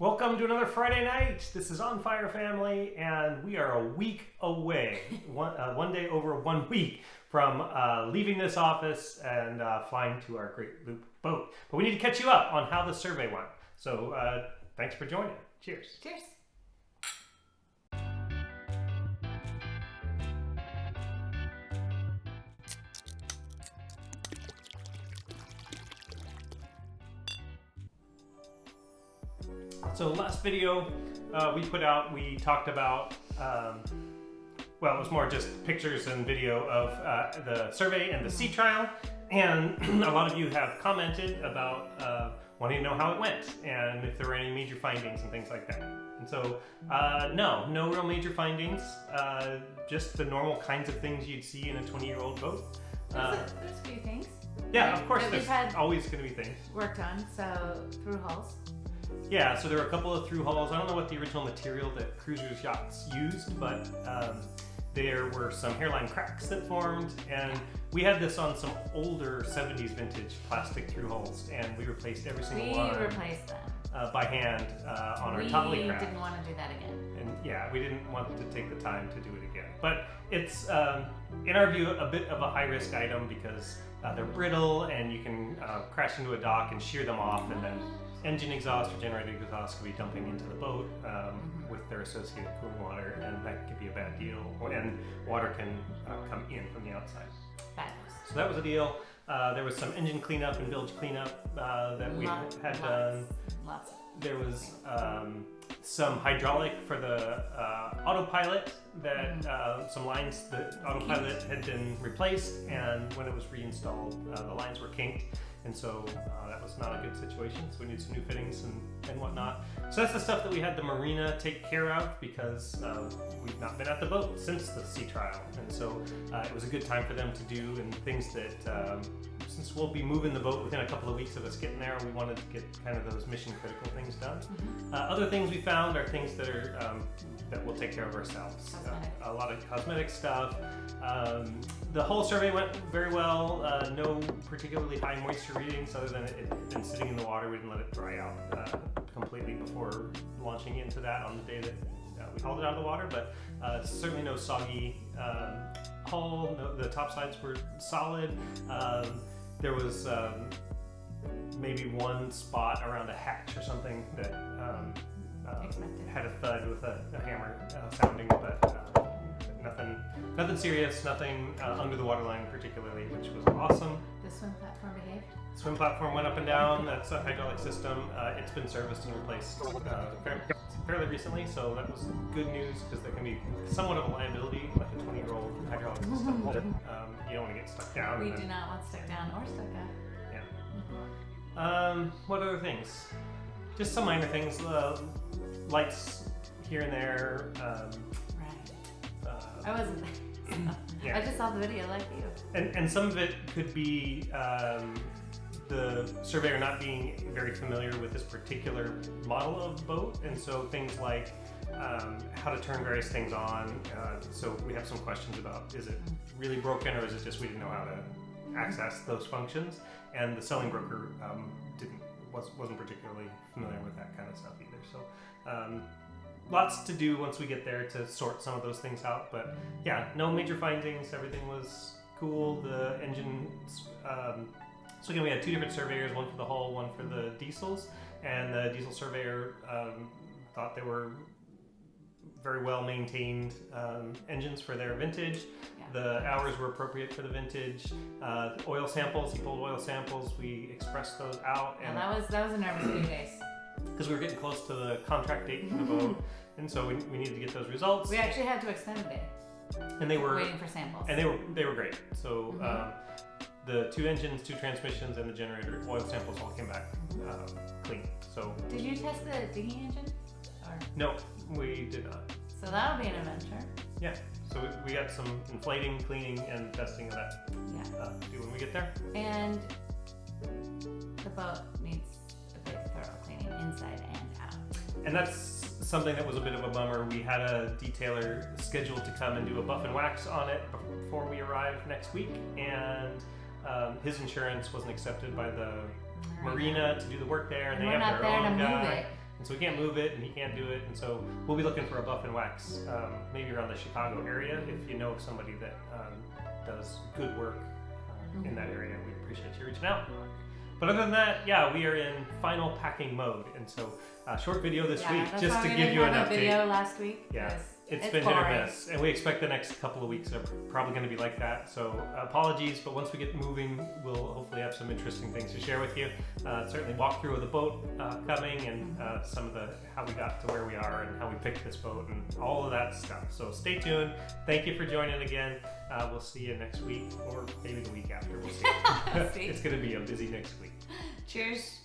Welcome to another Friday night. This is On Fire Family, and we are a week away, one day over 1 week from leaving this office and flying to our Great Loop boat. But we need to catch you up on how the survey went. So thanks for joining. Cheers. Cheers. So last video we put out, we talked about, well, it was more just pictures and video of the survey and the sea trial. And a lot of you have commented about wanting to know how it went and if there were any major findings and things like that. And so, no real major findings, just the normal kinds of things you'd see in a 20-year-old boat. There's a few things. Yeah, of course, that there's always going to be things. Worked on, so through hulls. Yeah, so there were a couple of through hulls. I don't know what the original material that cruisers' yachts used, but there were some hairline cracks that formed, and we had this on some older 70s vintage plastic through hulls, and we replaced every single one. We replaced them. By hand on our Totley craft. We didn't want to do that again. And yeah, we didn't want to take the time to do it again. But it's, in our view, a bit of a high-risk item because they're brittle, and you can crash into a dock and shear them off, and then engine exhaust or generator exhaust could be dumping into the boat with their associated cooling water, and that could be a bad deal. And water can come in from the outside. Bad news. So that was a deal. There was some engine cleanup and bilge cleanup that we had done. Lots. There was some hydraulic for the autopilot that some lines, the autopilot had been replaced, and when it was reinstalled, the lines were kinked. And so that was not a good situation, so we needed some new fittings and whatnot. So that's the stuff that we had the marina take care of because we've not been at the boat since the sea trial. And so it was a good time for them to do, and things that, since we'll be moving the boat within a couple of weeks of us getting there, we wanted to get kind of those mission critical things done. Other things we found are things that are that we'll take care of ourselves. A lot of cosmetic stuff. The whole survey went very well. No particularly high moisture readings other than it had been sitting in the water. We didn't let it dry out completely before launching into that on the day that we hauled it out of the water, but certainly no soggy hull. No, the top sides were solid. There was maybe one spot around a hatch or something that had a thud with a hammer sounding, but nothing serious, nothing under the waterline particularly, which was awesome. The swim platform behaved? Swim platform went up and down. That's a hydraulic system. It's been serviced and replaced fairly recently, so that was good news because there can be somewhat of a liability with a 20-year-old hydraulic system that you don't want to get stuck down. We do not want stuck down or stuck up. Yeah. What other things? Just some minor things. Lights here and there. Right. I wasn't there. Yeah. I just saw the video like you. And some of it could be the surveyor not being very familiar with this particular model of boat, and so things like how to turn various things on. So we have some questions about, is it really broken, or is it just we didn't know how to access those functions? And the selling broker wasn't particularly familiar with that kind of stuff either. So lots to do once we get there to sort some of those things out. But yeah, no major findings. Everything was cool. The engine. So again, we had two different surveyors, one for the hull, one for the diesels, and the diesel surveyor thought they were very well maintained engines for their vintage. Yeah. The hours were appropriate for the vintage. The oil samples, he pulled oil samples. We expressed those out, and that was a nervous few days. Because we were getting close to the contract date for the boat, and so we needed to get those results. We actually had to extend a day. And they were waiting for samples. And they were great. So the two engines, two transmissions, and the generator oil samples all came back clean. So did you test the digging engine? Or? No, we did not. So that'll be an adventure. Yeah. So we got some inflating, cleaning, and testing of that to do when we get there. And the boat needs a bit thorough cleaning inside and out. And that's something that was a bit of a bummer. We had a detailer scheduled to come and do a buff and wax on it before we arrive next week, and his insurance wasn't accepted by the marina to do the work there, and they we're have not their there own to guy. move it. and so we can't move it, and he can't do it, and so we'll be looking for a buff and wax, maybe around the Chicago area. If you know of somebody that does good work in that area, we appreciate you reaching out. But other than that, yeah, we are in final packing mode, and so short video this week that's just why to we give didn't you an have a update. video last week. Yeah, 'cause it's been hit or boring. miss, and we expect the next couple of weeks are probably going to be like that. So apologies, but once we get moving, we'll hopefully have some interesting things to share with you. Certainly walk through of the boat coming, and some of the how we got to where we are and how we picked this boat and all of that stuff. So stay tuned. Thank you for joining again. We'll see you next week, or maybe the week after. We'll see. See. It's going to be a busy next week. Cheers.